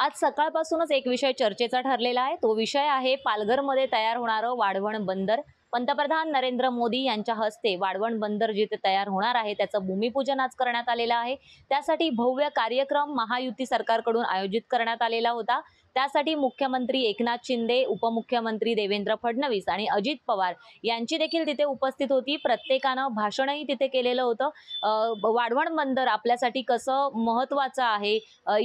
आज सकाळपासूनच एक विषय चर्चेचा ठरलेला आहे। तो विषय आहे पालघरमध्ये तयार होणारं वाढवण बंदर। पंतप्रधान नरेंद्र मोदी यांच्या हस्ते वाढवण बंदर जिथे तयार होणार आहे त्याचं भूमिपूजन आज करण्यात आलेलं आहे। त्यासाठी भव्य कार्यक्रम महायुती सरकारकडून आयोजित करण्यात आलेला होता। त्यासाठी मुख्यमंत्री एकनाथ शिंदे, उपमुख्यमंत्री देवेंद्र फडणवीस आणि अजित पवार यांची देखील तिथे उपस्थित होती। प्रत्येकानं भाषणही तिथे केलेलं होतं। वाढवण बंदर आपल्यासाठी कसं महत्त्वाचं आहे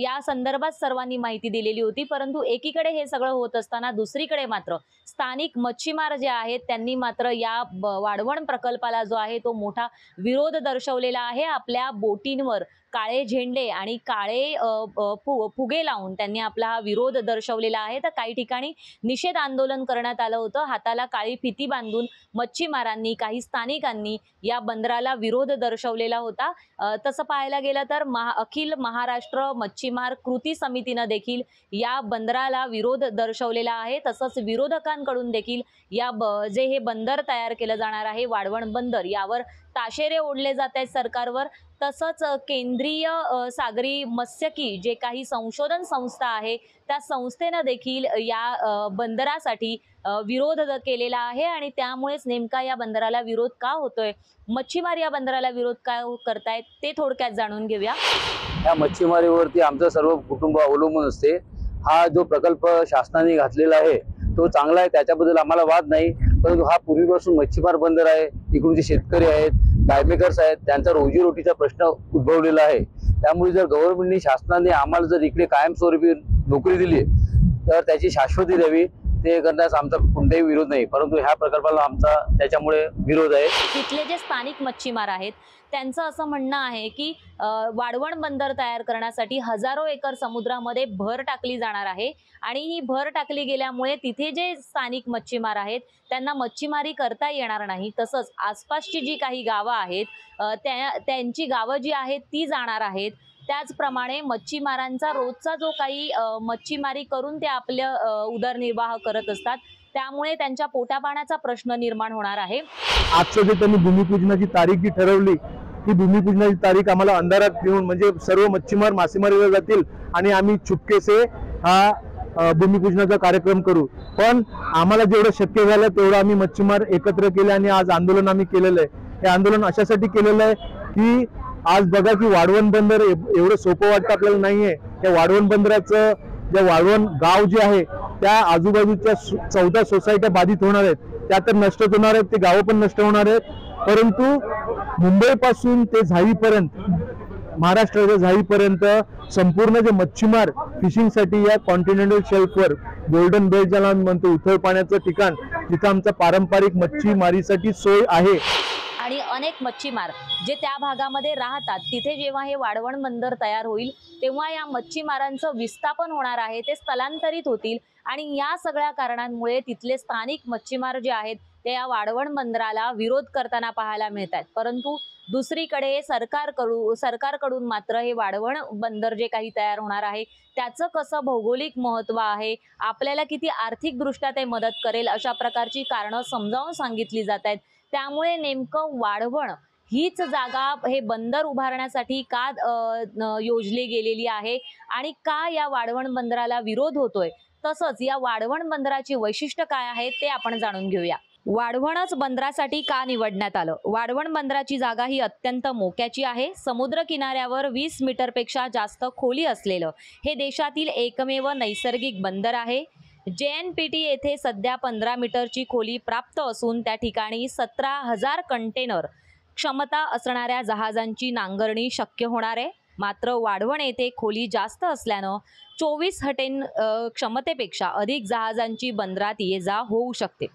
या संदर्भात सर्वांनी माहिती दिलेली होती। परंतु एकीकडे हे सगळं होत असताना दुसरीकडे मात्र स्थानिक मच्छीमार जे आहेत त्यांनी मात्र या वाढवण प्रकल्पाला जो आहे तो मोठा विरोध दर्शवलेला आहे। आपल्या बोटींवर काळे झेंडे आणि काळे फुगे लावून त्यांनी आपला हा विरोध दर्शवलेला आहे। तर काही ठिकाणी निषेध आंदोलन करण्यात आलं होतं। हाताला काळी फिती बांधून मच्छीमारांनी, काही स्थानिकांनी या बंदराला विरोध दर्शवलेला होता। तसं पाहायला गेलं तर अखिल महाराष्ट्र मच्छीमार कृती समितीने देखील या बंदराला विरोध दर्शवलेला आहे। तसंच विरोधकांकडून देखील या जे हे बंदर तयार केलं जाणार आहे वाढवण बंदर यावर ताशेरे ओढले जात आहेत सरकारवर। तसंच केंद्रीय सागरी मत्स्यिकी जे काही संशोधन संस्था आहे त्या संस्थेने देखील या बंदरासाठी विरोध केलेला आहे आणि त्यामुळेच नेमका या बंदराला विरोध का होतोय, मच्छीमार या बंदराला विरोध का करतायत ते थोडक्यात जाणून घेऊया। या मच्छीमारीवरती आमचं सर्व कुटुंब अवलंबून असते। हा जो प्रकल्प शासनाने घातलेला आहे तो चांगला आहे, त्याच्याबद्दल आम्हाला वाद नाही। परंतु हा पूर्वीपासून मच्छीमार बंदर आहे, इकडून जे शेतकरी आहेत, टायमेकर्स आहेत, त्यांचा रोजीरोटीचा प्रश्न उद्भवलेला आहे। त्यामुळे जर गव्हर्नमेंटने, शासनाने आम्हाला जर इकडे कायमस्वरूपी नोकरी दिली तर त्याची शाश्वती द्यावी, ते करण्यास आमचा कोणताही विरोध नाही। परंतु ह्या प्रकल्पाला आमचा त्याच्यामुळे विरोध आहे। तिथले जे स्थानिक मच्छीमार आहेत त्यांचं असं म्हणणं आहे की वाढवण बंदर तयार करण्यासाठी हजारो एकर समुद्रामध्ये भर टाकली जाणार आहे आणि ही भर टाकली गेल्यामुळे तिथे जे स्थानिक मच्छीमार आहेत त्यांना मच्छीमारी करता येणार नाही। तसंच आसपासची जी काही गावं आहेत त्यांची गावं जी आहेत ती जाणार आहेत। त्याचप्रमाणे मच्छीमारांचा रोजचा जो काही मच्छीमारी करून ते आपलं उदरनिर्वाह करत असतात त्यामुळे त्यांच्या पोटापाण्याचा प्रश्न निर्माण होणार आहे। आजचं जे त्यांनी भूमिपूजनाची तारीख जी ठरवली ती भूमिपूजनाची तारीख आम्हाला अंधारात घेऊन म्हणजे सर्व मच्छीमार मासेमारीला जातील आणि आम्ही चुपकेसे हा भूमिपूजनाचा कार्यक्रम करू। पण आम्हाला जेवढं शक्य झालं तेवढं आम्ही मच्छीमार एकत्र केले आणि आज आंदोलन आम्ही केलेलं आहे। हे आंदोलन अशासाठी केलेलं आहे की आज बघा की वाढवण बंदर एवढं सोपं वाटतं आपल्याला नाहीये। त्या वाढवण बंदराचं जे वाढवण गाव जे आहे त्या आजूबाजूच्या 14 सोसायट्या बाधित होणार आहेत, त्या तर नष्ट होणार आहेत, ते गावं पण नष्ट होणार आहेत। परंतु मुंबईपासून ते झाईपर्यंत, महाराष्ट्राच्या झाईपर्यंत संपूर्ण जे मच्छीमार फिशिंगसाठी या कॉन्टिनेंटल शेल्फवर गोल्डन बेल्ट ज्याला म्हणतो उथळ पाण्याचं ठिकाण जिथं आमचा पारंपरिक मच्छीमारीसाठी सोय आहे आणि अनेक मच्छीमार जे त्या भागामध्ये राहतात तिथे जेव्हा हे वाढवण बंदर तयार होईल तेव्हा या मच्छीमारांचं विस्थापन होणार आहे, ते स्थलांतरित होतील आणि या सगळ्या कारणांमुळे तिथले स्थानिक मच्छीमार जे आहेत ते या वाढवण बंदराला विरोध करताना पाहायला मिळतात। परंतु दुसरीकडे सरकारकडून मात्र हे वाढवण बंदर जे काही तयार होणार आहे त्याचं कसं भौगोलिक महत्त्व आहे, आपल्याला किती आर्थिकदृष्ट्या ते मदत करेल अशा प्रकारची कारणं समजावून सांगितली जात आहेत। त्यामुळे नेमकं वाढवण हीच जागा हे बंदर उभारण्यासाठी का योजली गेलेली आहे आणि का या वाढवण बंदराला विरोध होतोय, तसंच या वाढवण बंदराची वैशिष्ट्य काय आहे ते आपण जाणून घेऊया। वाढवणच बंदरासाठी का निवडण्यात आलं? वाढवण बंदराची जागा ही अत्यंत मोक्याची आहे। समुद्र किनाऱ्यावर 20 मीटरपेक्षा जास्त खोली असलेलं हे देशातील एकमेव नैसर्गिक बंदर आहे। JNPT येथे सध्या 15 मीटरची खोली प्राप्त असून त्या ठिकाणी 17,000 कंटेनर क्षमता असणाऱ्या जहाजांची नांगरणी शक्य होणार आहे। मात्र वाढवण येथे खोली जास्त असल्यानं 24 टन क्षमतेपेक्षा अधिक जहाजांची बंदरात ये-जा होऊ शकते।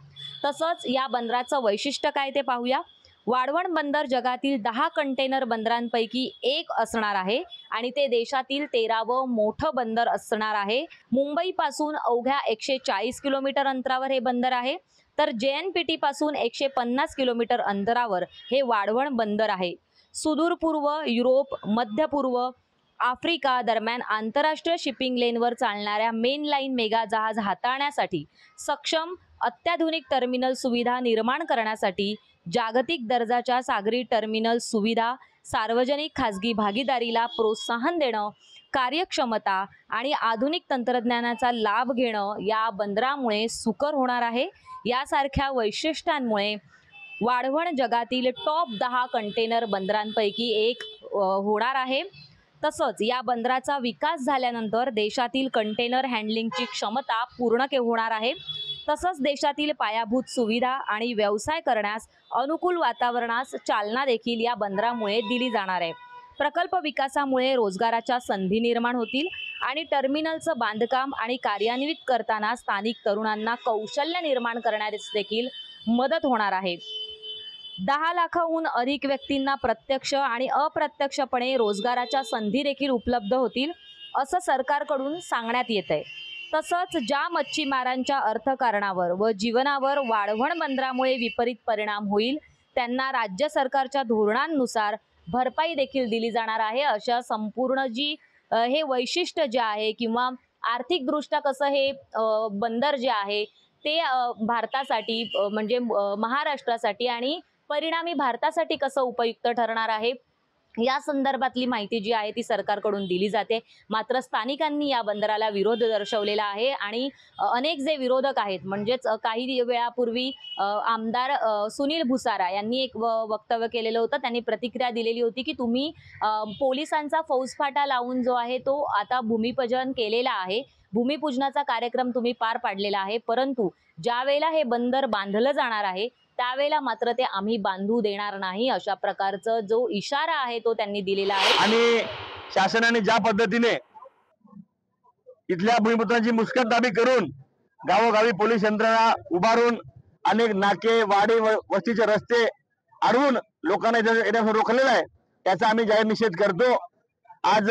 तसंच या बंदराचं वैशिष्ट्य काय ते पाहूया। वाढवण बंदर जगातील 10 कंटेनर बंदरांपैकी एक असणार आहे आणि ते देशातील 13वं मोठं बंदर असणार आहे। मुंबईपासून अवघ्या 140 किलोमीटर अंतरावर हे बंदर आहे, तर JNPT पासून 150 किलोमीटर अंतरावर हे वाढवण बंदर आहे। सुदूर पूर्व, युरोप, मध्य पूर्व, आफ्रिका दरम्यान आंतरराष्ट्रीय शिपिंग लेनवर चालणाऱ्या मेन लाईन मेगा जहाज हाताळण्यासाठी सक्षम अत्याधुनिक टर्मिनल सुविधा निर्माण करण्यासाठी जागतिक दर्जाच्या सागरी टर्मिनल सुविधा, सार्वजनिक खाजगी भागीदारीला प्रोत्साहन देणं, कार्यक्षमता आणि आधुनिक तंत्रज्ञानाचा लाभ घेणं या बंदरामुळे सुकर होणार आहे। यासारख्या वैशिष्ट्यांमुळे वाढवण जगातील टॉप 10 कंटेनर बंदरांपैकी एक होणार आहे। तसंच या बंदराचा विकास झाल्यानंतर देशातील कंटेनर हँडलिंगची क्षमता पूर्ण होणार आहे। तसंच देशातील पायाभूत सुविधा आणि व्यवसाय करण्यास अनुकूल वातावरणास चालना देखील या बंदरामुळे दिली जाणार आहे। प्रकल्प विकासामुळे रोजगाराच्या संधी निर्माण होतील आणि टर्मिनलचं बांधकाम आणि कार्यान्वित करताना स्थानिक तरुणांना कौशल्य निर्माण करण्यास देखील मदत होणार आहे। 10 लाखाहून अधिक व्यक्तींना प्रत्यक्ष आणि अप्रत्यक्षपणे रोजगाराच्या संधी देखील उपलब्ध होतील असं सरकारकडून सांगण्यात येतंय। तसंच ज्या मच्छीमारांच्या अर्थकारणावर व जीवनावर वाढवण बंदरामुळे विपरीत परिणाम होईल त्यांना राज्य सरकारच्या धोरणांनुसार भरपाई देखील दिली जाणार आहे। अशा संपूर्ण जी हे वैशिष्ट्य जे आहे किंवा आर्थिकदृष्ट्या कसं हे बंदर जे आहे ते भारतासाठी म्हणजे महाराष्ट्रासाठी आणि परिणामी भारतासाठी कसं उपयुक्त ठरणार आहे या संदर्भातली माहिती जी आहे ती सरकारकडून दिली जाते। मात्र स्थानिकांनी या बंदराला विरोध दर्शवलेला आहे आणि अनेक जे विरोधक आहेत म्हणजेच काही वेळापूर्वी आमदार सुनील भुसारा यांनी एक वक्तव्य केलेलं होतं। त्यांनी प्रतिक्रिया दिलेली होती की तुम्ही पोलिसांचा फौजफाटा लावून जो आहे तो आता भूमिपूजन केलेला आहे, भूमिपूजनाचा कार्यक्रम तुम्ही पार पाडलेला आहे, परंतु ज्या वेळेला हे बंदर बांधलं जाणार आहे त्यावेळेला मात्र ते आम्ही बांधू देणार नाही अशा प्रकारचा जो इशारा आहे तो त्यांनी दिलेला आहे। आणि शासनाने ज्या पद्धतीने इथल्या भूमिपुत्रांची मुस्कटदाबी करून गावोगावी पोलीस यंत्रणा उभारून अनेक नाके वाडे वस्तीचे रस्ते अडवून लोकांना येण्यापासून रोखलेलं आहे, त्याचा आम्ही जाहीर निषेध करतो। आज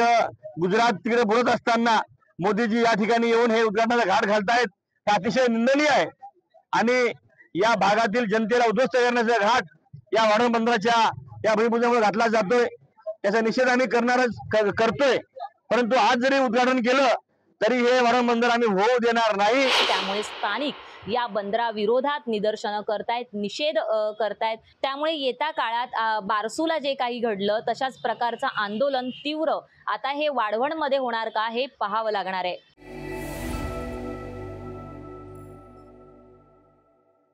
गुजरात तिकडे बोलत असताना मोदीजी या ठिकाणी येऊन हे उद्घाटनाचा घाट घालतायत, हे अतिशय निंदनीय आहे आणि या भागातील जनतेला उद्ध्वस्त करण्याचा घाट या वाढवण बंदराच्या या भूमिपूजनामुळे घातला जातोय। त्याचा निषेध आम्ही करतोय, परंतु आज जरी उद्घाटन केलं तरी हे वाढवण बंदर आम्ही होऊ देणार नाही। त्यामुळे स्थानिक या बंदराविरोधात निदर्शनं करतायत, निषेध करतायत। त्यामुळे येत्या काळात बारसूला जे काही घडलं तशाच प्रकारचं आंदोलन तीव्र आता हे वाढवणमध्ये होणार का हे पाहावं लागणार आहे।